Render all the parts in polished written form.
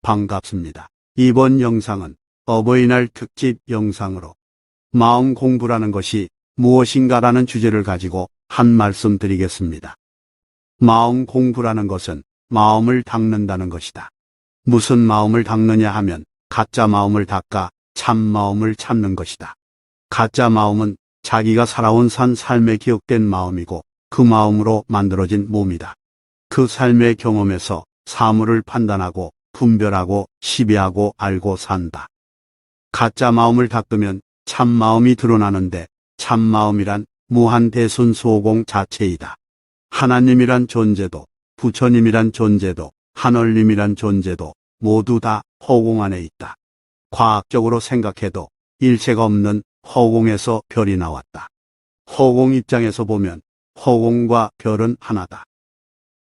반갑습니다. 이번 영상은 어버이날 특집 영상으로 마음 공부라는 것이 무엇인가라는 주제를 가지고 한 말씀 드리겠습니다. 마음 공부라는 것은 마음을 닦는다는 것이다. 무슨 마음을 닦느냐 하면 가짜 마음을 닦아 참 마음을 찾는 것이다. 가짜 마음은 자기가 살아온 삶에 기억된 마음이고 그 마음으로 만들어진 몸이다. 그 삶의 경험에서 사물을 판단하고 분별하고 시비하고 알고 산다. 가짜 마음을 닦으면 참 마음이 드러나는데 참 마음이란 무한 대순수호공 자체이다. 하나님이란 존재도 부처님이란 존재도 하늘님이란 존재도 모두 다 허공 안에 있다. 과학적으로 생각해도 일체가 없는 허공에서 별이 나왔다. 허공 입장에서 보면 허공과 별은 하나다.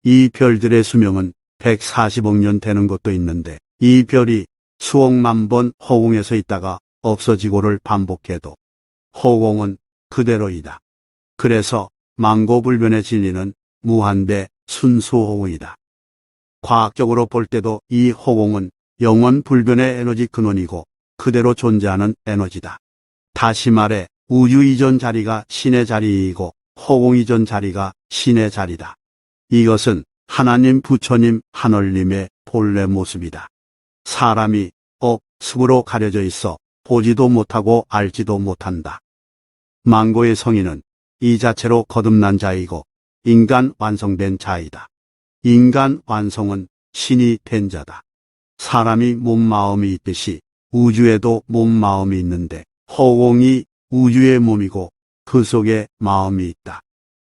이 별들의 수명은 140억 년 되는 것도 있는데 이 별이 수억만 번 허공에서 있다가 없어지고를 반복해도 허공은 그대로이다. 그래서 만고불변의 진리는 무한대 순수호공이다. 과학적으로 볼 때도 이 허공은 영원불변의 에너지 근원이고 그대로 존재하는 에너지다. 다시 말해 우주 이전 자리가 신의 자리이고 허공 이전 자리가 신의 자리다. 이것은 하나님 부처님 하늘님의 본래 모습이다. 사람이 습으로 가려져 있어 보지도 못하고 알지도 못한다. 만고의 성인은 이 자체로 거듭난 자이고 인간 완성된 자이다. 인간 완성은 신이 된 자다. 사람이 몸 마음이 있듯이 우주에도 몸 마음이 있는데 허공이 우주의 몸이고 그 속에 마음이 있다.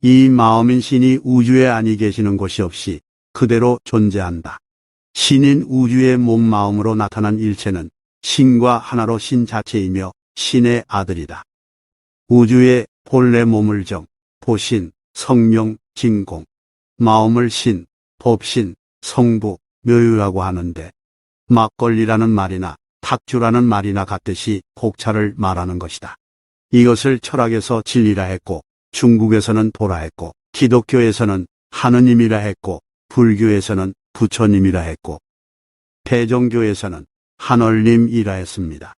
이 마음인 신이 우주에 아니 계시는 곳이 없이 그대로 존재한다. 신인 우주의 몸 마음으로 나타난 일체는 신과 하나로 신 자체이며 신의 아들이다. 우주의 본래 몸을 보신, 성령, 진공, 마음을 신, 법신, 성부, 묘유라고 하는데 막걸리라는 말이나 탁주라는 말이나 같듯이 곡차를 말하는 것이다. 이것을 철학에서 진리라 했고 중국에서는 도라 했고 기독교에서는 하느님이라 했고 불교에서는 부처님이라 했고 대종교에서는 하늘님이라 했습니다.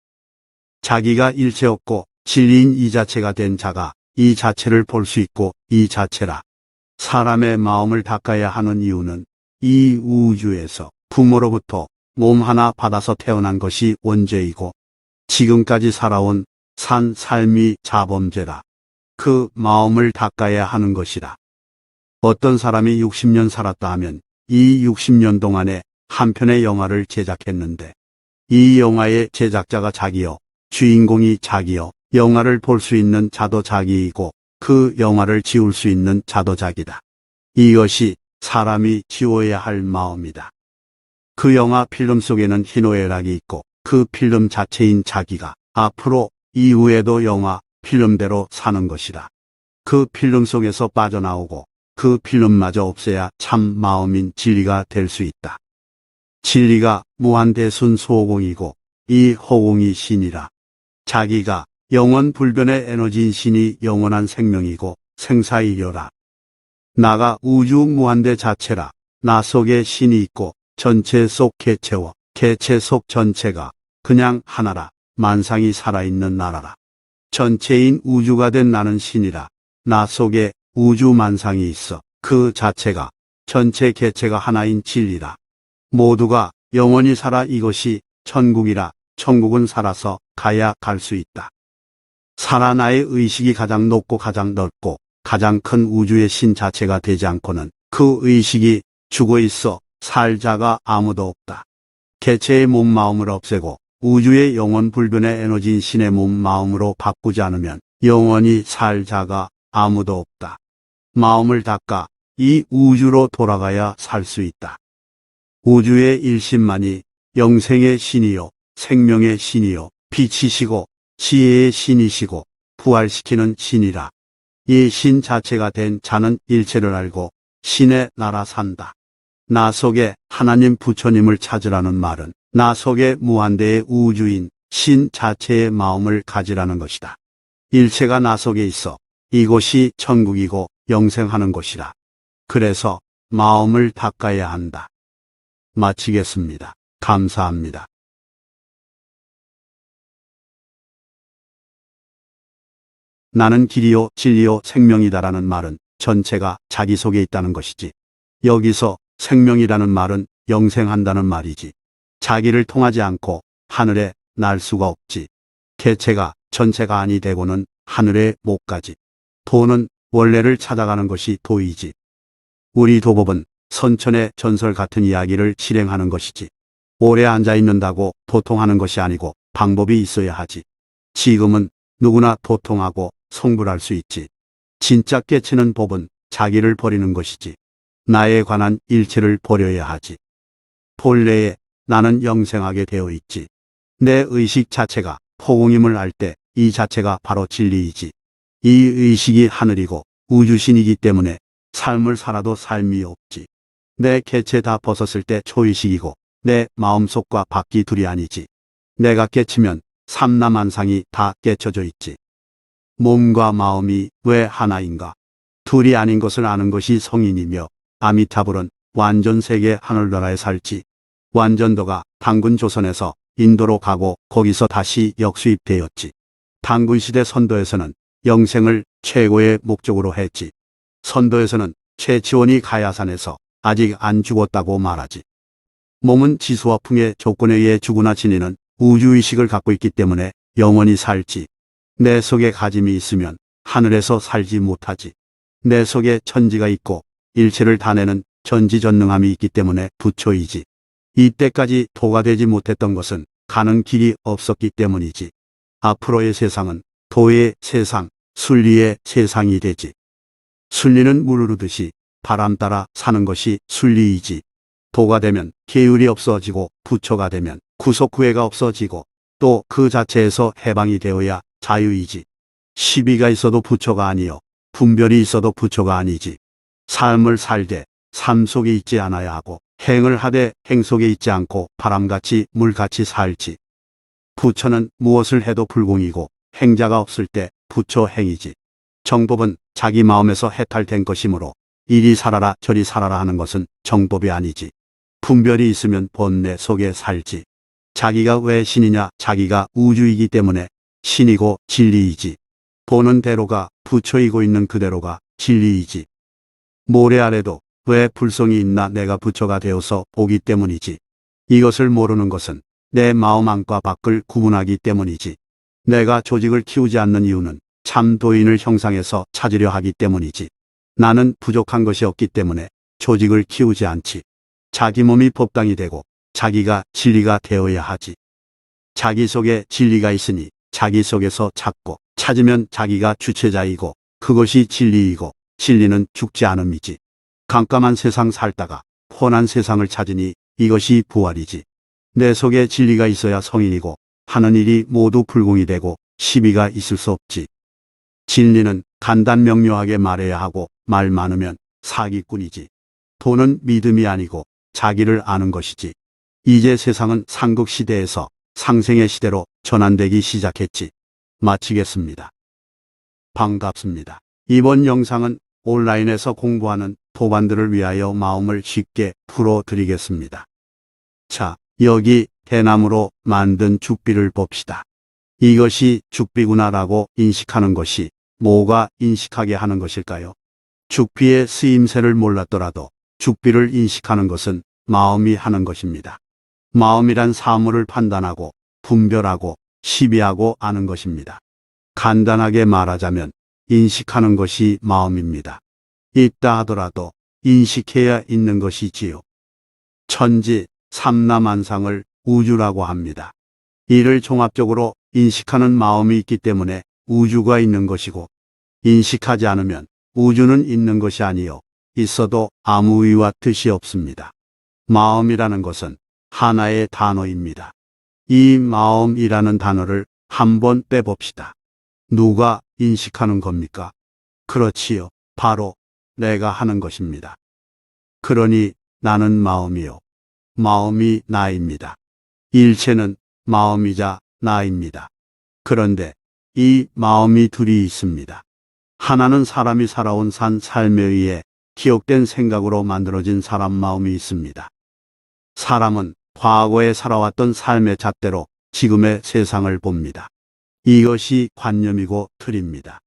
자기가 일체 없고 진리인 이 자체가 된 자가 이 자체를 볼 수 있고 이 자체라. 사람의 마음을 닦아야 하는 이유는 이 우주에서 부모로부터 몸 하나 받아서 태어난 것이 원죄이고 지금까지 살아온 삶이 자범죄라. 그 마음을 닦아야 하는 것이라. 어떤 사람이 60년 살았다 하면 이 60년 동안에 한 편의 영화를 제작했는데 이 영화의 제작자가 자기요, 주인공이 자기요, 영화를 볼 수 있는 자도 자기이고 그 영화를 지울 수 있는 자도 자기다. 이것이 사람이 지워야 할 마음이다. 그 영화 필름 속에는 희노애락이 있고 그 필름 자체인 자기가 앞으로 이후에도 영화 필름대로 사는 것이다. 그 필름 속에서 빠져나오고 그 필름마저 없애야 참 마음인 진리가 될 수 있다. 진리가 무한대순 소호공이고 이 허공이 신이라. 자기가 영원불변의 에너지인 신이 영원한 생명이고 생사이려라. 나가 우주 무한대 자체라. 나 속에 신이 있고 전체 속 개체와 개체 속 전체가 그냥 하나라. 만상이 살아있는 나라라. 전체인 우주가 된 나는 신이라. 나 속에 우주 만상이 있어. 그 자체가 전체 개체가 하나인 진리라. 모두가 영원히 살아. 이것이 천국이라. 천국은 살아서 가야 갈 수 있다. 살아 나의 의식이 가장 높고 가장 넓고 가장 큰 우주의 신 자체가 되지 않고는 그 의식이 죽어 있어 살 자가 아무도 없다. 개체의 몸 마음을 없애고 우주의 영원 불변의 에너지인 신의 몸 마음으로 바꾸지 않으면 영원히 살 자가 아무도 없다. 마음을 닦아 이 우주로 돌아가야 살 수 있다. 우주의 일신만이 영생의 신이요, 생명의 신이요, 빛이시고 지혜의 신이시고 부활시키는 신이라. 이 신 자체가 된 자는 일체를 알고 신의 나라 산다. 나 속에 하나님 부처님을 찾으라는 말은 나 속에 무한대의 우주인 신 자체의 마음을 가지라는 것이다. 일체가 나 속에 있어 이곳이 천국이고 영생하는 곳이라. 그래서 마음을 닦아야 한다. 마치겠습니다. 감사합니다. 나는 길이요 진리요 생명이다라는 말은 전체가 자기 속에 있다는 것이지. 여기서 생명이라는 말은 영생한다는 말이지. 자기를 통하지 않고 하늘에 날 수가 없지. 개체가 전체가 아니 되고는 하늘에 못 가지. 도는 원래를 찾아가는 것이 도이지. 우리 도법은 선천의 전설 같은 이야기를 실행하는 것이지. 오래 앉아 있는다고 도통하는 것이 아니고 방법이 있어야 하지. 지금은 누구나 도통하고 성불할 수 있지. 진짜 깨치는 법은 자기를 버리는 것이지. 나에 관한 일체를 버려야 하지. 본래에 나는 영생하게 되어 있지. 내 의식 자체가 포공임을 알 때 이 자체가 바로 진리이지. 이 의식이 하늘이고 우주신이기 때문에 삶을 살아도 삶이 없지. 내 개체 다 벗었을 때 초의식이고 내 마음속과 밖이 둘이 아니지. 내가 깨치면 삼라만상이 다 깨쳐져 있지. 몸과 마음이 왜 하나인가? 둘이 아닌 것을 아는 것이 성인이며 아미타불은 완전 세계 하늘나라에 살지. 완전도가 당군 조선에서 인도로 가고 거기서 다시 역수입되었지. 당군시대 선도에서는 영생을 최고의 목적으로 했지. 선도에서는 최치원이 가야산에서 아직 안 죽었다고 말하지. 몸은 지수와 풍의 조건에 의해 죽으나 지니는 우주의식을 갖고 있기 때문에 영원히 살지. 내 속에 가짐이 있으면 하늘에서 살지 못하지. 내 속에 천지가 있고 일체를 다 내는 전지전능함이 있기 때문에 부처이지. 이때까지 도가 되지 못했던 것은 가는 길이 없었기 때문이지. 앞으로의 세상은 도의 세상, 순리의 세상이 되지. 순리는 물 흐르듯이 바람 따라 사는 것이 순리이지. 도가 되면 계율이 없어지고 부처가 되면 구속구애가 없어지고 또 그 자체에서 해방이 되어야 자유이지. 시비가 있어도 부처가 아니요. 분별이 있어도 부처가 아니지. 삶을 살되 삶 속에 있지 않아야 하고 행을 하되 행 속에 있지 않고 바람같이 물같이 살지. 부처는 무엇을 해도 불공이고 행자가 없을 때 부처 행이지. 정법은 자기 마음에서 해탈된 것이므로 이리 살아라 저리 살아라 하는 것은 정법이 아니지. 분별이 있으면 본래 속에 살지. 자기가 왜 신이냐? 자기가 우주이기 때문에 신이고 진리이지. 보는 대로가 부처이고 있는 그대로가 진리이지. 모래 아래도 왜 불성이 있나? 내가 부처가 되어서 보기 때문이지. 이것을 모르는 것은 내 마음 안과 밖을 구분하기 때문이지. 내가 조직을 키우지 않는 이유는 참 도인을 형상해서 찾으려 하기 때문이지. 나는 부족한 것이 없기 때문에 조직을 키우지 않지. 자기 몸이 법당이 되고 자기가 진리가 되어야 하지. 자기 속에 진리가 있으니 자기 속에서 찾고 찾으면 자기가 주체자이고 그것이 진리이고 진리는 죽지 않음이지. 깜깜한 세상 살다가 혼한 세상을 찾으니 이것이 부활이지. 내 속에 진리가 있어야 성인이고 하는 일이 모두 불공이 되고 시비가 있을 수 없지. 진리는 간단명료하게 말해야 하고 말 많으면 사기꾼이지. 도는 믿음이 아니고 자기를 아는 것이지. 이제 세상은 삼국시대에서 상생의 시대로 전환되기 시작했지. 마치겠습니다. 반갑습니다. 이번 영상은 온라인에서 공부하는 도반들을 위하여 마음을 쉽게 풀어드리겠습니다. 자, 여기 대나무로 만든 죽비를 봅시다. 이것이 죽비구나라고 인식하는 것이 뭐가 인식하게 하는 것일까요? 죽비의 쓰임새를 몰랐더라도 죽비를 인식하는 것은 마음이 하는 것입니다. 마음이란 사물을 판단하고 분별하고 시비하고 아는 것입니다. 간단하게 말하자면 인식하는 것이 마음입니다. 있다 하더라도 인식해야 있는 것이지요. 천지, 삼라만상을 우주라고 합니다. 이를 종합적으로 인식하는 마음이 있기 때문에 우주가 있는 것이고 인식하지 않으면 우주는 있는 것이 아니요. 있어도 아무 의와 뜻이 없습니다. 마음이라는 것은 하나의 단어입니다. 이 마음이라는 단어를 한번 빼봅시다. 누가 인식하는 겁니까? 그렇지요. 바로 내가 하는 것입니다. 그러니 나는 마음이요. 마음이 나입니다. 일체는 마음이자 나입니다. 그런데 이 마음이 둘이 있습니다. 하나는 사람이 살아온 삶에 의해 기억된 생각으로 만들어진 사람 마음이 있습니다. 사람은 과거에 살아왔던 삶의 잣대로 지금의 세상을 봅니다. 이것이 관념이고 틀입니다.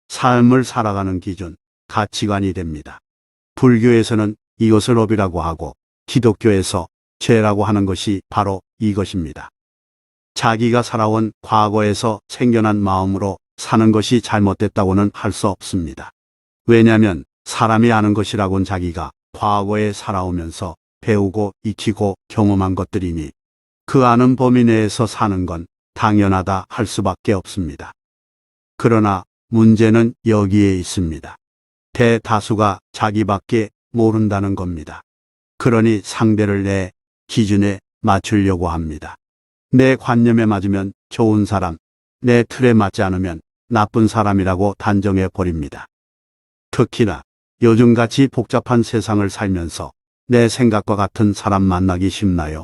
삶을 살아가는 기준, 가치관이 됩니다. 불교에서는 이것을 업이라고 하고 기독교에서 죄라고 하는 것이 바로 이것입니다. 자기가 살아온 과거에서 생겨난 마음으로 사는 것이 잘못됐다고는 할 수 없습니다. 왜냐하면 사람이 아는 것이라곤 자기가 과거에 살아오면서 배우고 익히고 경험한 것들이니 그 아는 범위 내에서 사는 건 당연하다 할 수밖에 없습니다. 그러나 문제는 여기에 있습니다. 대다수가 자기밖에 모른다는 겁니다. 그러니 상대를 내 기준에 맞추려고 합니다. 내 관념에 맞으면 좋은 사람, 내 틀에 맞지 않으면 나쁜 사람이라고 단정해 버립니다. 특히나 요즘같이 복잡한 세상을 살면서 내 생각과 같은 사람 만나기 쉽나요?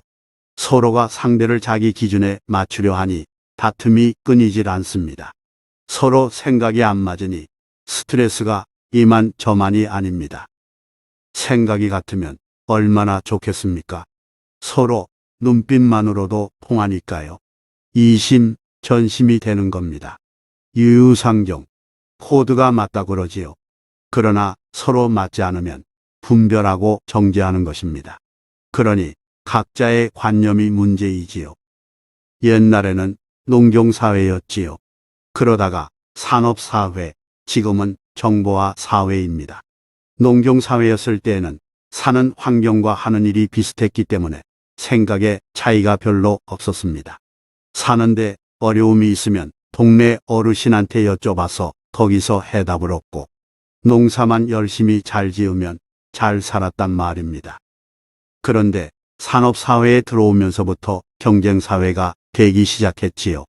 서로가 상대를 자기 기준에 맞추려 하니 다툼이 끊이질 않습니다. 서로 생각이 안 맞으니 스트레스가 이만저만이 아닙니다. 생각이 같으면 얼마나 좋겠습니까? 서로 눈빛만으로도 통하니까요. 이심전심이 되는 겁니다. 유유상종, 코드가 맞다 그러지요. 그러나 서로 맞지 않으면 분별하고 정죄하는 것입니다. 그러니 각자의 관념이 문제이지요. 옛날에는 농경사회였지요. 그러다가 산업사회, 지금은 정보화 사회입니다. 농경사회였을 때에는 사는 환경과 하는 일이 비슷했기 때문에 생각에 차이가 별로 없었습니다. 사는데 어려움이 있으면 동네 어르신한테 여쭤봐서 거기서 해답을 얻고 농사만 열심히 잘 지으면 잘 살았단 말입니다. 그런데 산업사회에 들어오면서부터 경쟁사회가 되기 시작했지요.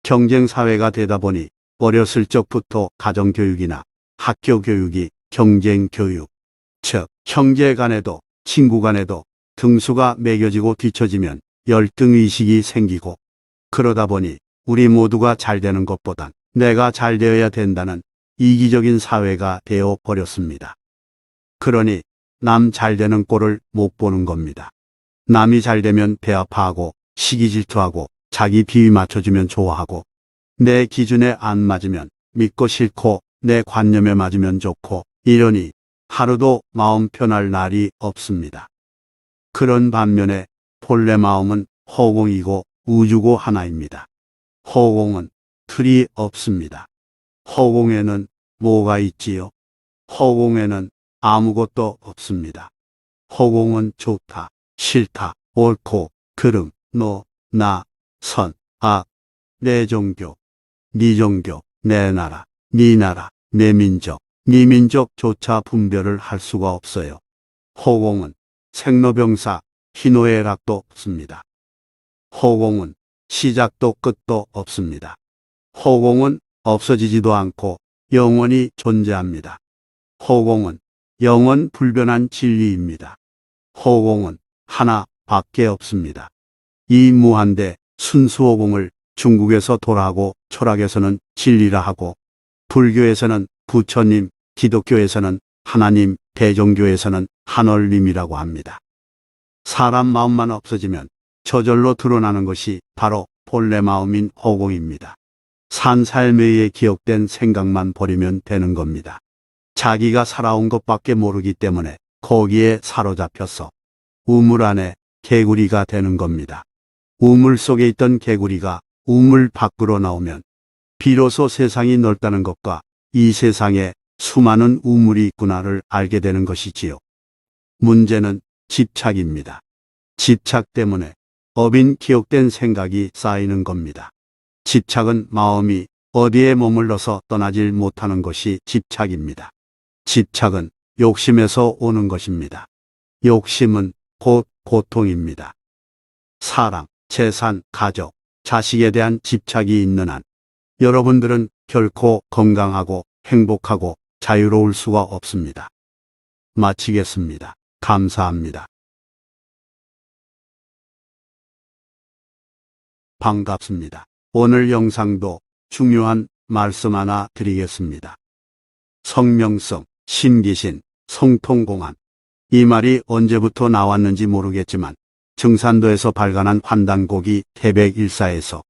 경쟁사회가 되다 보니 어렸을 적부터 가정교육이나 학교교육이 경쟁교육, 즉 형제 간에도 친구 간에도 등수가 매겨지고 뒤처지면 열등의식이 생기고 그러다 보니 우리 모두가 잘 되는 것보단 내가 잘 되어야 된다는 이기적인 사회가 되어 버렸습니다. 그러니 남 잘 되는 꼴을 못 보는 겁니다. 남이 잘 되면 배 아파하고 시기 질투하고 자기 비위 맞춰주면 좋아하고 내 기준에 안 맞으면 믿고 싫고 내 관념에 맞으면 좋고 이러니 하루도 마음 편할 날이 없습니다. 그런 반면에 본래 마음은 허공이고 우주고 하나입니다. 허공은 틀이 없습니다. 허공에는 뭐가 있지요? 허공에는 아무것도 없습니다. 허공은 좋다, 싫다, 옳고, 그름, 노, 나, 선, 악, 내 종교, 네 종교, 내 나라, 네 나라, 내 민족, 네 민족조차 분별을 할 수가 없어요. 허공은 생로병사, 희노애락도 없습니다. 허공은 시작도 끝도 없습니다. 허공은 없어지지도 않고 영원히 존재합니다. 허공은 영원 불변한 진리입니다. 허공은 하나밖에 없습니다. 이 무한대 순수허공을 중국에서 도라하고 철학에서는 진리라 하고 불교에서는 부처님, 기독교에서는 하나님, 대종교에서는 한얼림이라고 합니다. 사람 마음만 없어지면 저절로 드러나는 것이 바로 본래 마음인 허공입니다. 산 삶에 의해 기억된 생각만 버리면 되는 겁니다. 자기가 살아온 것밖에 모르기 때문에 거기에 사로잡혀서 우물 안에 개구리가 되는 겁니다. 우물 속에 있던 개구리가 우물 밖으로 나오면 비로소 세상이 넓다는 것과 이 세상에 수많은 우물이 있구나를 알게 되는 것이지요. 문제는 집착입니다. 집착 때문에 업인 기억된 생각이 쌓이는 겁니다. 집착은 마음이 어디에 머물러서 떠나질 못하는 것이 집착입니다. 집착은 욕심에서 오는 것입니다. 욕심은 곧 고통입니다. 사랑, 재산, 가족, 자식에 대한 집착이 있는 한 여러분들은 결코 건강하고 행복하고 자유로울 수가 없습니다. 마치겠습니다. 감사합니다. 반갑습니다. 오늘 영상도 중요한 말씀 하나 드리겠습니다. 성명성, 심기신, 성통공안. 이 말이 언제부터 나왔는지 모르겠지만 증산도에서 발간한 환단곡이 태백일사에서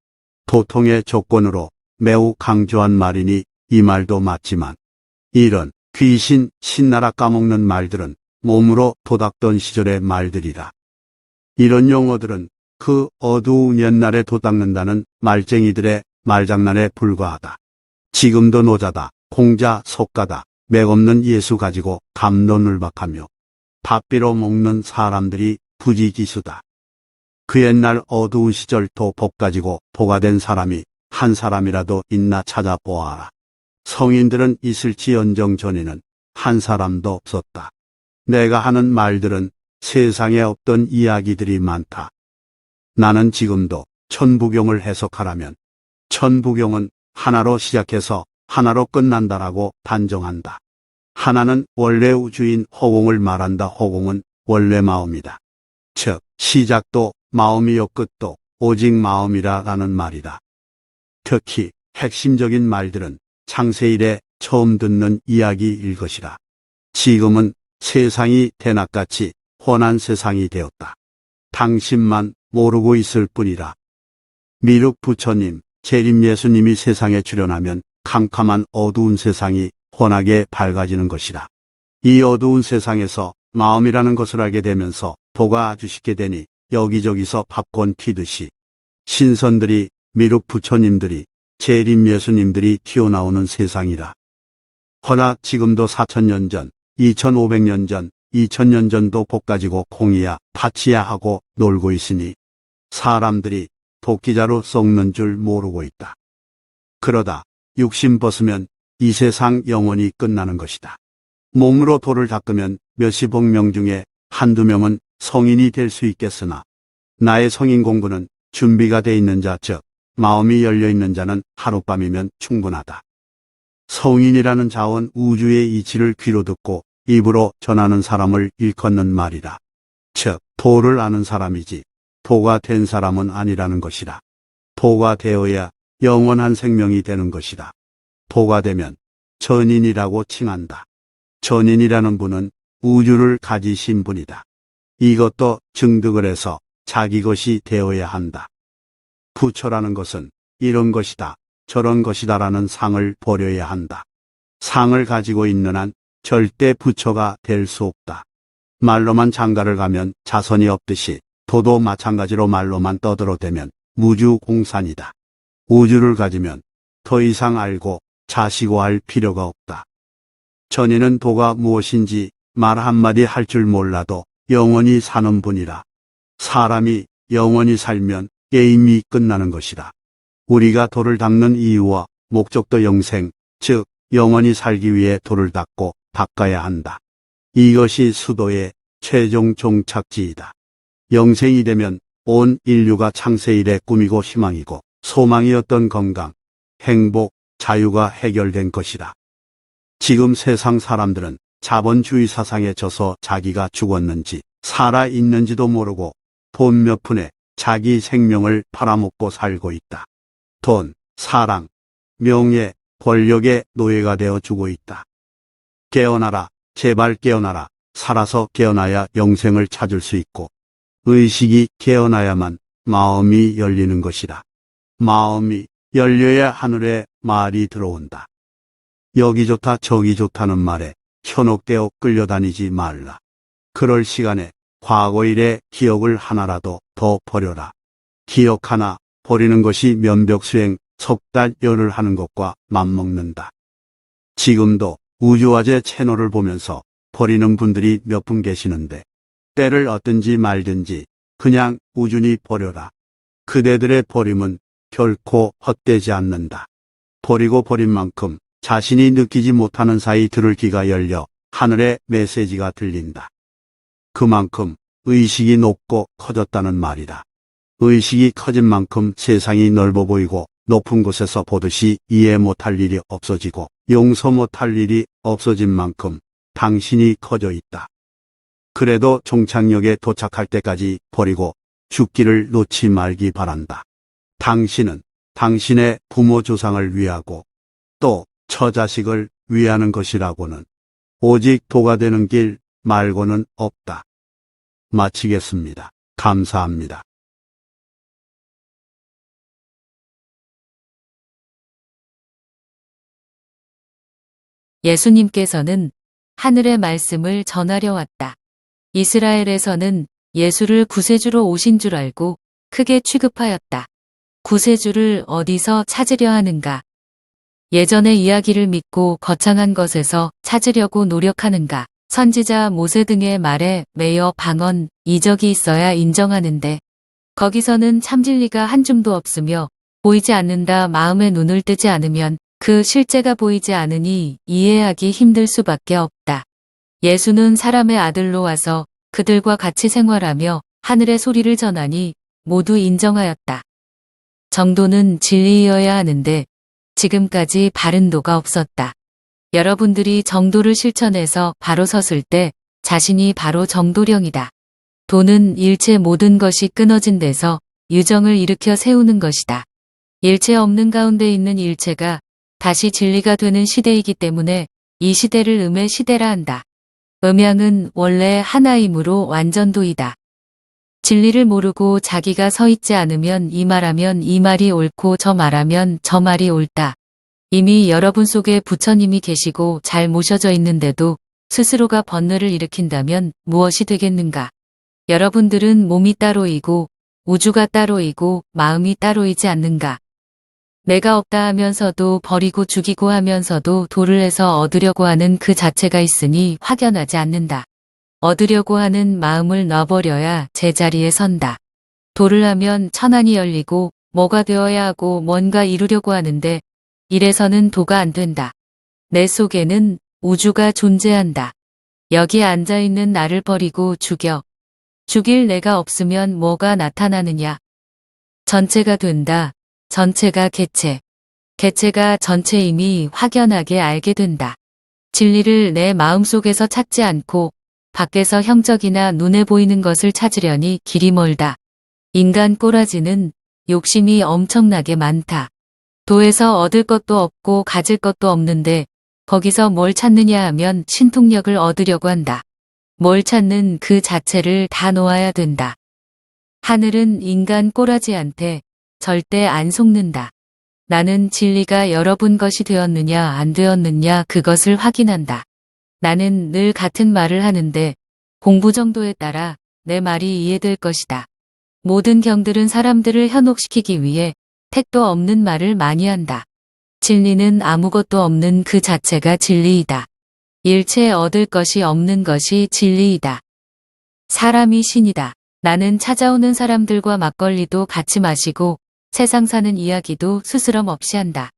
도통의 조건으로 매우 강조한 말이니 이 말도 맞지만 이런 귀신, 신나라 까먹는 말들은 몸으로 도닥던 시절의 말들이라. 이런 용어들은 그 어두운 옛날에 도닥는다는 말쟁이들의 말장난에 불과하다. 지금도 노자다, 공자, 속가다, 맥없는 예수 가지고 감론을박하며 밥비로 먹는 사람들이 부지기수다. 그 옛날 어두운 시절 도복 가지고 보가 된 사람이 한 사람이라도 있나 찾아보아라. 성인들은 있을지언정 전에는 한 사람도 없었다. 내가 하는 말들은 세상에 없던 이야기들이 많다. 나는 지금도 천부경을 해석하라면 천부경은 하나로 시작해서 하나로 끝난다라고 단정한다. 하나는 원래 우주인 허공을 말한다. 허공은 원래 마음이다. 즉 시작도 마음이요 끝도 오직 마음이라라는 말이다. 특히 핵심적인 말들은 창세 이래 처음 듣는 이야기일 것이라. 지금은 세상이 대낮같이 혼한 세상이 되었다. 당신만 모르고 있을 뿐이라. 미륵 부처님, 재림 예수님이 세상에 출현하면 캄캄한 어두운 세상이 환하게 밝아지는 것이라. 이 어두운 세상에서 마음이라는 것을 알게 되면서 도가 아주 쉽게 되니 여기저기서 팝콘 튀듯이 신선들이, 미륵 부처님들이, 재림 예수님들이 튀어나오는 세상이라. 허나 지금도 4000년 전, 2500년 전, 2000년 전도 복 가지고 콩이야 팥이야 하고 놀고 있으니 사람들이 도끼자루 썩는 줄 모르고 있다. 그러다 육신 벗으면 이 세상 영원히 끝나는 것이다. 몸으로 돌을 닦으면 몇십억 명 중에 한두 명은 성인이 될 수 있겠으나 나의 성인 공부는 준비가 돼 있는 자, 즉 마음이 열려 있는 자는 하룻밤이면 충분하다. 성인이라는 자원 우주의 이치를 귀로 듣고 입으로 전하는 사람을 일컫는 말이라. 즉 도를 아는 사람이지 도가 된 사람은 아니라는 것이라. 도가 되어야 영원한 생명이 되는 것이다. 도가 되면 전인이라고 칭한다. 전인이라는 분은 우주를 가지신 분이다. 이것도 증득을 해서 자기 것이 되어야 한다. 부처라는 것은 이런 것이다, 저런 것이다라는 상을 버려야 한다. 상을 가지고 있는 한 절대 부처가 될 수 없다. 말로만 장가를 가면 자선이 없듯이 도도 마찬가지로 말로만 떠들어대면 무주공산이다. 우주를 가지면 더 이상 알고 자시고 할 필요가 없다. 전인은 도가 무엇인지 말 한마디 할 줄 몰라도 영원히 사는 분이라. 사람이 영원히 살면 게임이 끝나는 것이다. 우리가 도를 닦는 이유와 목적도 영생, 즉 영원히 살기 위해 도를 닦고 닦아야 한다. 이것이 수도의 최종 종착지이다. 영생이 되면 온 인류가 창세 이래 꿈이고 희망이고 소망이었던 건강, 행복, 자유가 해결된 것이다. 지금 세상 사람들은 자본주의 사상에 져서 자기가 죽었는지 살아있는지도 모르고 돈 몇 푼에 자기 생명을 팔아먹고 살고 있다. 돈, 사랑, 명예, 권력의 노예가 되어 주고 있다. 깨어나라, 제발 깨어나라. 살아서 깨어나야 영생을 찾을 수 있고 의식이 깨어나야만 마음이 열리는 것이다. 마음이 열려야 하늘에 말이 들어온다. 여기 좋다 저기 좋다는 말에 현혹되어 끌려다니지 말라. 그럴 시간에 과거 일의 기억을 하나라도 더 버려라. 기억 하나 버리는 것이 면벽수행 석 달 열흘 하는 것과 맞먹는다. 지금도 우주화제 채널을 보면서 버리는 분들이 몇 분 계시는데 때를 얻든지 말든지 그냥 우준히 버려라. 그대들의 버림은 결코 헛되지 않는다. 버리고 버린 만큼 자신이 느끼지 못하는 사이 들을 귀가 열려 하늘의 메시지가 들린다. 그만큼 의식이 높고 커졌다는 말이다. 의식이 커진 만큼 세상이 넓어 보이고 높은 곳에서 보듯이 이해 못할 일이 없어지고 용서 못할 일이 없어진 만큼 당신이 커져 있다. 그래도 종착역에 도착할 때까지 버리고 죽기를 놓지 말기 바란다. 당신은 당신의 부모 조상을 위하고 또 처자식을 위하는 것이라고는 오직 도가 되는 길 말고는 없다. 마치겠습니다. 감사합니다. 예수님께서는 하늘의 말씀을 전하려 왔다. 이스라엘에서는 예수를 구세주로 오신 줄 알고 크게 취급하였다. 구세주를 어디서 찾으려 하는가? 예전의 이야기를 믿고 거창한 것에서 찾으려고 노력하는가? 선지자 모세 등의 말에 매여 방언, 이적이 있어야 인정하는데 거기서는 참진리가 한 줌도 없으며 보이지 않는다 마음의 눈을 뜨지 않으면 그 실제가 보이지 않으니 이해하기 힘들 수밖에 없다. 예수는 사람의 아들로 와서 그들과 같이 생활하며 하늘의 소리를 전하니 모두 인정하였다. 정도는 진리이어야 하는데 지금까지 바른 도가 없었다. 여러분들이 정도를 실천해서 바로 섰을 때 자신이 바로 정도령이다. 도는 일체 모든 것이 끊어진 데서 유정을 일으켜 세우는 것이다. 일체 없는 가운데 있는 일체가 다시 진리가 되는 시대이기 때문에 이 시대를 음의 시대라 한다. 음양은 원래 하나이므로 완전도이다. 진리를 모르고 자기가 서 있지 않으면 이 말하면 이 말이 옳고 저 말하면 저 말이 옳다. 이미 여러분 속에 부처님이 계시고 잘 모셔져 있는데도 스스로가 번뇌를 일으킨다면 무엇이 되겠는가? 여러분들은 몸이 따로이고 우주가 따로이고 마음이 따로이지 않는가? 내가 없다 하면서도 버리고 죽이고 하면서도 도를 해서 얻으려고 하는 그 자체가 있으니 확연하지 않는다. 얻으려고 하는 마음을 놔버려야 제자리에 선다. 도를 하면 천안이 열리고 뭐가 되어야 하고 뭔가 이루려고 하는데 이래서는 도가 안 된다. 내 속에는 우주가 존재한다. 여기 앉아있는 나를 버리고 죽여. 죽일 내가 없으면 뭐가 나타나느냐. 전체가 된다. 전체가 개체. 개체가 전체임이 확연하게 알게 된다. 진리를 내 마음속에서 찾지 않고 밖에서 형적이나 눈에 보이는 것을 찾으려니 길이 멀다. 인간 꼬라지는 욕심이 엄청나게 많다. 도에서 얻을 것도 없고 가질 것도 없는데 거기서 뭘 찾느냐 하면 신통력을 얻으려고 한다. 뭘 찾는 그 자체를 다 놓아야 된다. 하늘은 인간 꼬라지한테 절대 안 속는다. 나는 진리가 여러분 것이 되었느냐 안 되었느냐 그것을 확인한다. 나는 늘 같은 말을 하는데 공부 정도에 따라 내 말이 이해될 것이다. 모든 경들은 사람들을 현혹시키기 위해 택도 없는 말을 많이 한다. 진리는 아무것도 없는 그 자체가 진리이다. 일체 얻을 것이 없는 것이 진리이다. 사람이 신이다. 나는 찾아오는 사람들과 막걸리도 같이 마시고 세상 사는 이야기도 스스럼 없이 한다.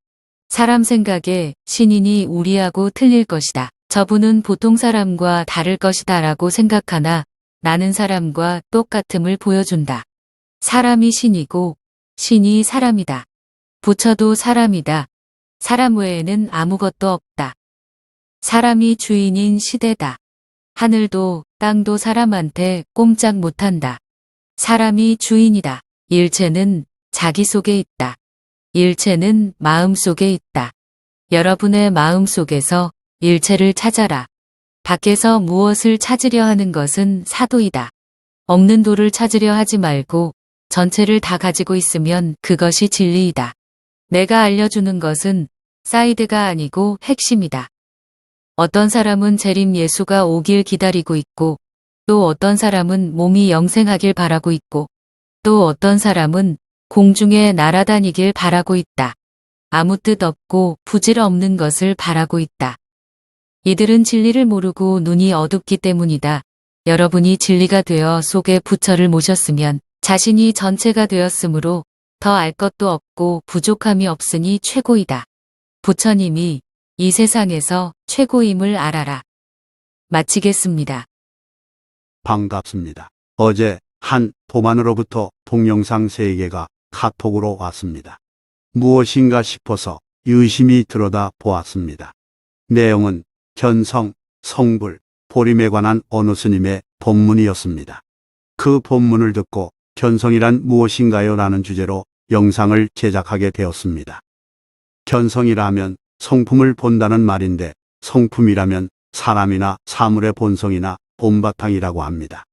사람 생각에 신인이 우리하고 틀릴 것이다. 저분은 보통 사람과 다를 것이다 라고 생각하나 나는 사람과 똑같음을 보여준다. 사람이 신이고 신이 사람이다. 부처도 사람이다. 사람 외에는 아무것도 없다. 사람이 주인인 시대다. 하늘도 땅도 사람한테 꼼짝 못한다. 사람이 주인이다. 일체는 자기 속에 있다. 일체는 마음 속에 있다. 여러분의 마음 속에서 일체를 찾아라. 밖에서 무엇을 찾으려 하는 것은 사도이다. 없는 도를 찾으려 하지 말고 전체를 다 가지고 있으면 그것이 진리이다. 내가 알려주는 것은 사이드가 아니고 핵심이다. 어떤 사람은 재림 예수가 오길 기다리고 있고 또 어떤 사람은 몸이 영생하길 바라고 있고 또 어떤 사람은 공중에 날아다니길 바라고 있다. 아무 뜻 없고 부질 없는 것을 바라고 있다. 이들은 진리를 모르고 눈이 어둡기 때문이다. 여러분이 진리가 되어 속에 부처를 모셨으면 자신이 전체가 되었으므로 더 알 것도 없고 부족함이 없으니 최고이다. 부처님이 이 세상에서 최고임을 알아라. 마치겠습니다. 반갑습니다. 어제 한 도만으로부터 동영상 3개가 카톡으로 왔습니다. 무엇인가 싶어서 유심히 들여다 보았습니다. 내용은 견성, 성불, 보림에 관한 어느 스님의 법문이었습니다. 그 법문을 듣고 견성이란 무엇인가요? 라는 주제로 영상을 제작하게 되었습니다. 견성이라면 성품을 본다는 말인데 성품이라면 사람이나 사물의 본성이나 본바탕이라고 합니다.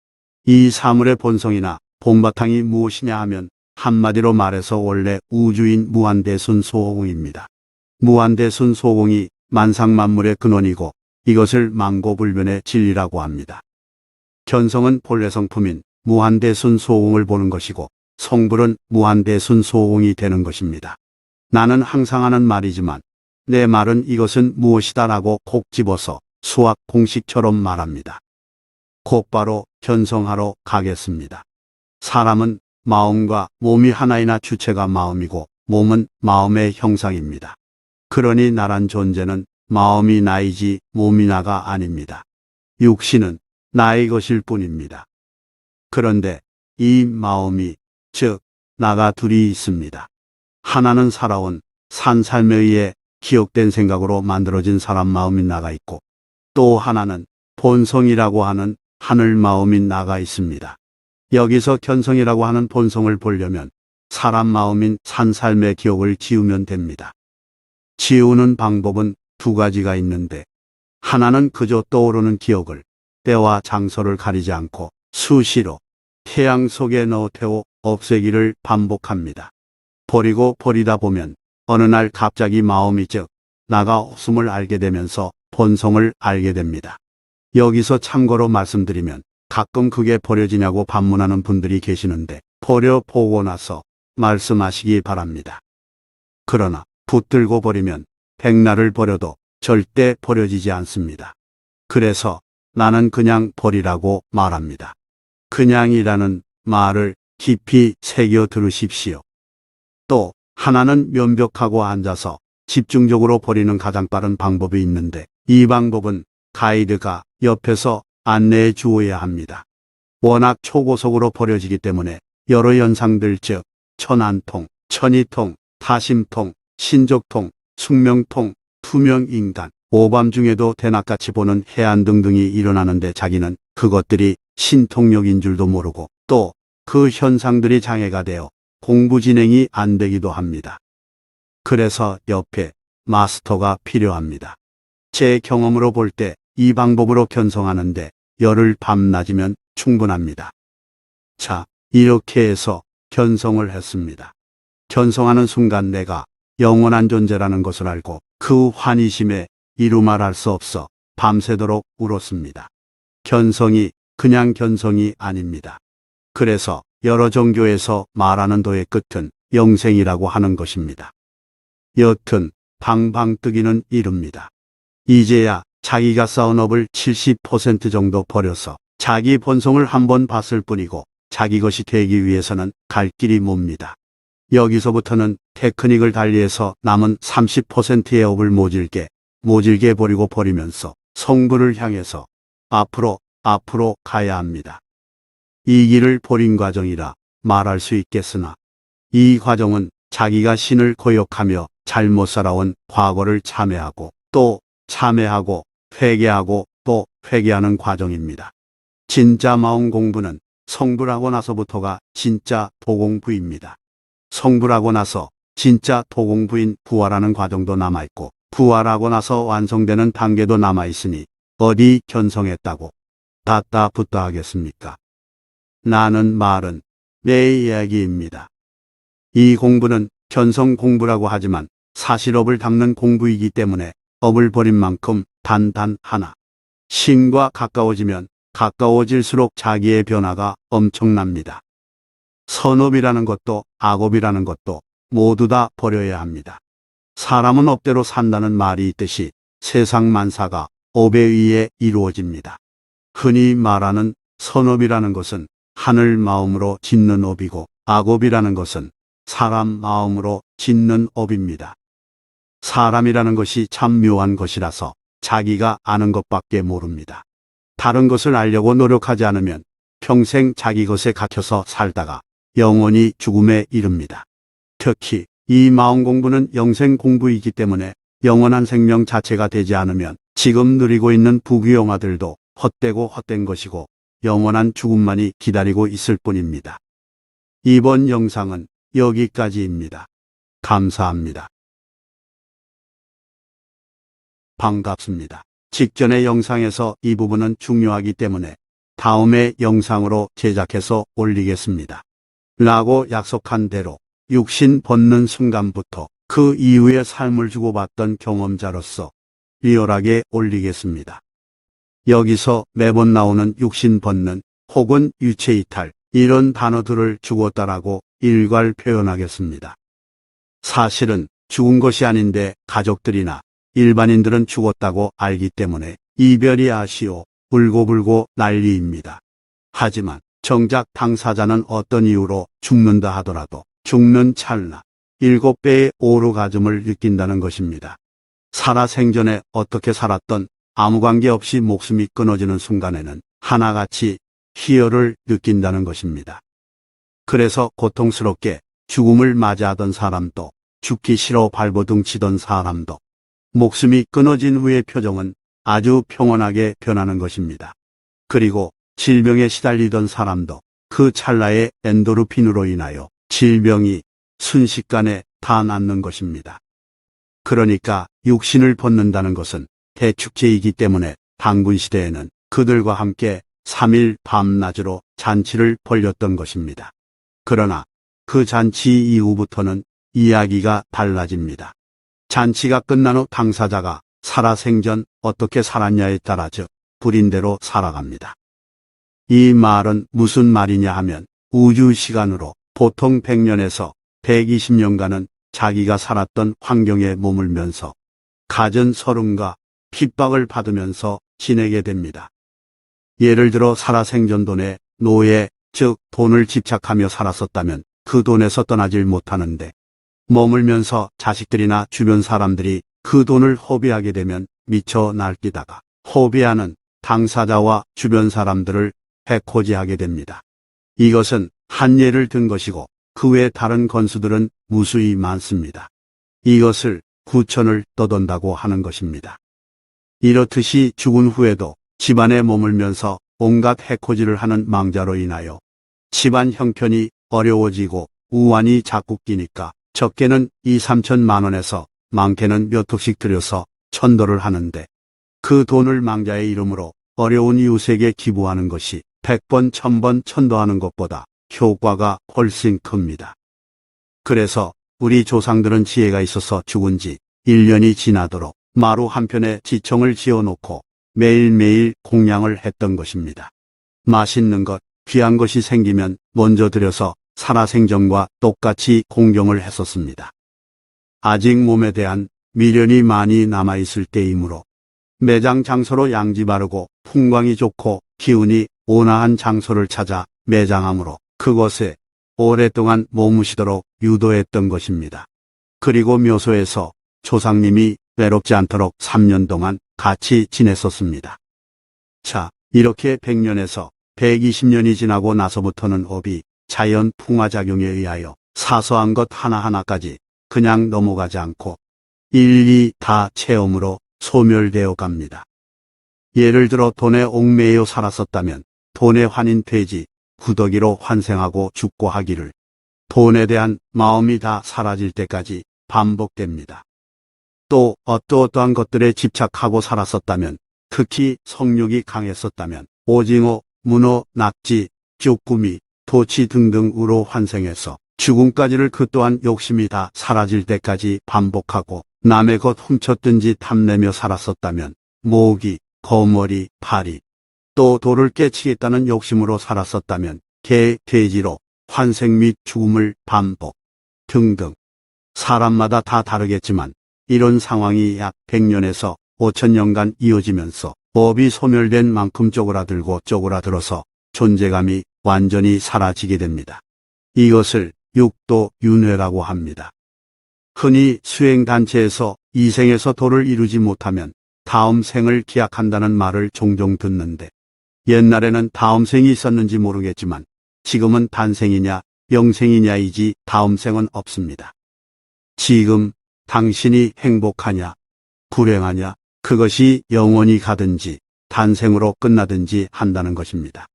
이 사물의 본성이나 본바탕이 무엇이냐 하면 한마디로 말해서 원래 우주인 무한대순 소공입니다. 무한대순 소공이 만상만물의 근원이고 이것을 만고불변의 진리라고 합니다. 견성은 본래 성품인 무한대순 소공을 보는 것이고 성불은 무한대순 소공이 되는 것입니다. 나는 항상 하는 말이지만 내 말은 이것은 무엇이다라고 콕 집어서 수학 공식처럼 말합니다. 곧바로 견성하러 가겠습니다. 사람은 마음과 몸이 하나이나 주체가 마음이고 몸은 마음의 형상입니다. 그러니 나란 존재는 마음이 나이지 몸이 나가 아닙니다. 육신은 나의 것일 뿐입니다. 그런데 이 마음이 즉 나가 둘이 있습니다. 하나는 살아온 산 삶에 의해 기억된 생각으로 만들어진 사람 마음인 나가 있고 또 하나는 본성이라고 하는 하늘 마음인 나가 있습니다. 여기서 견성이라고 하는 본성을 보려면 사람 마음인 산 삶의 기억을 지우면 됩니다. 지우는 방법은 두 가지가 있는데 하나는 그저 떠오르는 기억을 때와 장소를 가리지 않고 수시로 태양 속에 넣어 태워 없애기를 반복합니다. 버리고 버리다 보면 어느 날 갑자기 마음이 즉 나가 없음을 알게 되면서 본성을 알게 됩니다. 여기서 참고로 말씀드리면 가끔 그게 버려지냐고 반문하는 분들이 계시는데 버려보고 나서 말씀하시기 바랍니다. 그러나 붙들고 버리면 백날을 버려도 절대 버려지지 않습니다. 그래서 나는 그냥 버리라고 말합니다. 그냥이라는 말을 깊이 새겨 들으십시오. 또 하나는 면벽하고 앉아서 집중적으로 버리는 가장 빠른 방법이 있는데 이 방법은 가이드가 옆에서 안내해 주어야 합니다. 워낙 초고속으로 버려지기 때문에 여러 현상들 즉 천안통, 천이통, 타심통, 신족통, 숙명통, 투명인간, 오밤중에도 대낮같이 보는 해안 등등이 일어나는데 자기는 그것들이 신통력인 줄도 모르고 또 그 현상들이 장애가 되어 공부 진행이 안 되기도 합니다. 그래서 옆에 마스터가 필요합니다. 제 경험으로 볼 때 이 방법으로 견성하는데 열흘 밤낮이면 충분합니다. 자, 이렇게 해서 견성을 했습니다. 견성하는 순간 내가 영원한 존재라는 것을 알고 그 환희심에 이루 말할 수 없어 밤새도록 울었습니다. 견성이 그냥 견성이 아닙니다. 그래서 여러 종교에서 말하는 도의 끝은 영생이라고 하는 것입니다. 여튼 방방 뜨기는 이릅니다. 이제야 자기가 쌓은 업을 70% 정도 버려서 자기 본성을 한번 봤을 뿐이고 자기 것이 되기 위해서는 갈 길이 멉니다. 여기서부터는 테크닉을 달리해서 남은 30%의 업을 모질게 버리고 버리면서 성불을 향해서 앞으로 가야 합니다. 이 길을 버린 과정이라 말할 수 있겠으나 이 과정은 자기가 신을 거역하며 잘못 살아온 과거를 참회하고 또 참회하고 회개하고 또 회개하는 과정입니다. 진짜 마음 공부는 성불하고 나서부터가 진짜 도공부입니다. 성불하고 나서 진짜 도공부인 부활하는 과정도 남아있고 부활하고 나서 완성되는 단계도 남아있으니 어디 견성했다고 닫다 붙다 하겠습니까? 나는 말은 내 이야기입니다. 이 공부는 견성 공부라고 하지만 사실 업을 닦는 공부이기 때문에 업을 버린 만큼 단단 하나. 신과 가까워지면 가까워질수록 자기의 변화가 엄청납니다. 선업이라는 것도 악업이라는 것도 모두 다 버려야 합니다. 사람은 업대로 산다는 말이 있듯이 세상 만사가 업에 의해 이루어집니다. 흔히 말하는 선업이라는 것은 하늘 마음으로 짓는 업이고 악업이라는 것은 사람 마음으로 짓는 업입니다. 사람이라는 것이 참 묘한 것이라서 자기가 아는 것밖에 모릅니다. 다른 것을 알려고 노력하지 않으면 평생 자기 것에 갇혀서 살다가 영원히 죽음에 이릅니다. 특히 이 마음 공부는 영생 공부이기 때문에 영원한 생명 자체가 되지 않으면 지금 누리고 있는 부귀영화들도 헛되고 헛된 것이고 영원한 죽음만이 기다리고 있을 뿐입니다. 이번 영상은 여기까지입니다. 감사합니다. 반갑습니다. 직전의 영상에서 이 부분은 중요하기 때문에 다음의 영상으로 제작해서 올리겠습니다. 라고 약속한 대로 육신 벗는 순간부터 그 이후의 삶을 주고받던 경험자로서 리얼하게 올리겠습니다. 여기서 매번 나오는 육신 벗는 혹은 유체 이탈 이런 단어들을 죽었다라고 일괄 표현하겠습니다. 사실은 죽은 것이 아닌데 가족들이나 일반인들은 죽었다고 알기 때문에 이별이 아쉬워 울고불고 난리입니다. 하지만 정작 당사자는 어떤 이유로 죽는다 하더라도 죽는 찰나 7배의 오르가즘을 느낀다는 것입니다. 살아생전에 어떻게 살았던 아무 관계 없이 목숨이 끊어지는 순간에는 하나같이 희열을 느낀다는 것입니다. 그래서 고통스럽게 죽음을 맞이하던 사람도 죽기 싫어 발버둥 치던 사람도 목숨이 끊어진 후의 표정은 아주 평온하게 변하는 것입니다. 그리고 질병에 시달리던 사람도 그 찰나의 엔도르핀으로 인하여 질병이 순식간에 다 낫는 것입니다. 그러니까 육신을 벗는다는 것은 대축제이기 때문에 당군시대에는 그들과 함께 3일 밤낮으로 잔치를 벌였던 것입니다. 그러나 그 잔치 이후부터는 이야기가 달라집니다. 잔치가 끝난 후 당사자가 살아생전 어떻게 살았냐에 따라 즉 불인대로 살아갑니다. 이 말은 무슨 말이냐 하면 우주시간으로 보통 100년에서 120년간은 자기가 살았던 환경에 머물면서 갖은 서름과 핍박을 받으면서 지내게 됩니다. 예를 들어 살아생전 돈에 노예, 즉 돈을 집착하며 살았었다면 그 돈에서 떠나질 못하는데 머물면서 자식들이나 주변 사람들이 그 돈을 허비하게 되면 미쳐 날뛰다가 허비하는 당사자와 주변 사람들을 해코지하게 됩니다. 이것은 한 예를 든 것이고 그 외 다른 건수들은 무수히 많습니다. 이것을 구천을 떠돈다고 하는 것입니다. 이렇듯이 죽은 후에도 집안에 머물면서 온갖 해코지를 하는 망자로 인하여 집안 형편이 어려워지고 우환이 자꾸 끼니까 적게는 2, 3천만 원에서 많게는 몇 억씩 들여서 천도를 하는데 그 돈을 망자의 이름으로 어려운 이웃에게 기부하는 것이 100번, 1000번 천도하는 것보다 효과가 훨씬 큽니다. 그래서 우리 조상들은 지혜가 있어서 죽은 지 1년이 지나도록 마루 한편에 지청을 지어놓고 매일매일 공양을 했던 것입니다. 맛있는 것, 귀한 것이 생기면 먼저 드려서 살아생전과 똑같이 공경을 했었습니다. 아직 몸에 대한 미련이 많이 남아있을 때이므로 매장 장소로 양지 바르고 풍광이 좋고 기운이 온화한 장소를 찾아 매장함으로 그곳에 오랫동안 머무시도록 유도했던 것입니다. 그리고 묘소에서 조상님이 외롭지 않도록 3년 동안 같이 지냈었습니다. 자, 이렇게 100년에서 120년이 지나고 나서부터는 업이 자연 풍화작용에 의하여 사소한 것 하나하나까지 그냥 넘어가지 않고 일일이 다 체험으로 소멸되어 갑니다. 예를 들어 돈에 옥매여 살았었다면 돈의 환인 퇴지, 구더기로 환생하고 죽고 하기를 돈에 대한 마음이 다 사라질 때까지 반복됩니다. 또 어떠어떠한 것들에 집착하고 살았었다면 특히 성욕이 강했었다면 오징어, 문어, 낙지, 쭈꾸미, 도치 등등으로 환생해서 죽음까지를 그 또한 욕심이 다 사라질 때까지 반복하고 남의 것 훔쳤든지 탐내며 살았었다면 모기, 거머리, 파리, 또 돌을 깨치겠다는 욕심으로 살았었다면 개, 돼지로 환생 및 죽음을 반복 등등. 사람마다 다 다르겠지만 이런 상황이 약 100년에서 5000년간 이어지면서 법이 소멸된 만큼 쪼그라들고 쪼그라들어서 존재감이 완전히 사라지게 됩니다. 이것을 육도윤회라고 합니다. 흔히 수행단체에서 이 생에서 도를 이루지 못하면 다음 생을 기약한다는 말을 종종 듣는데 옛날에는 다음 생이 있었는지 모르겠지만 지금은 단생이냐 영생이냐이지 다음 생은 없습니다. 지금 당신이 행복하냐 불행하냐 그것이 영원히 가든지 단생으로 끝나든지 한다는 것입니다.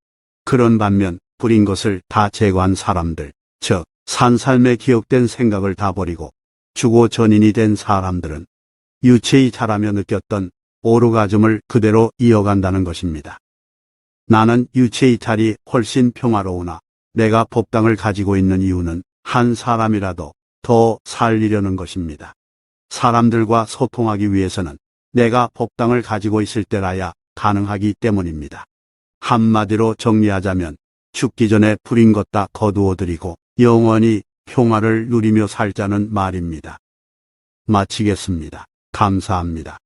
그런 반면 불인 것을 다 제거한 사람들, 즉 산 삶에 기억된 생각을 다 버리고 죽어 전인이 된 사람들은 유체이탈하며 느꼈던 오르가즘을 그대로 이어간다는 것입니다. 나는 유체이탈이 훨씬 평화로우나 내가 법당을 가지고 있는 이유는 한 사람이라도 더 살리려는 것입니다. 사람들과 소통하기 위해서는 내가 법당을 가지고 있을 때라야 가능하기 때문입니다. 한마디로 정리하자면 죽기 전에 불인 것 다 거두어들이고 영원히 평화를 누리며 살자는 말입니다. 마치겠습니다. 감사합니다.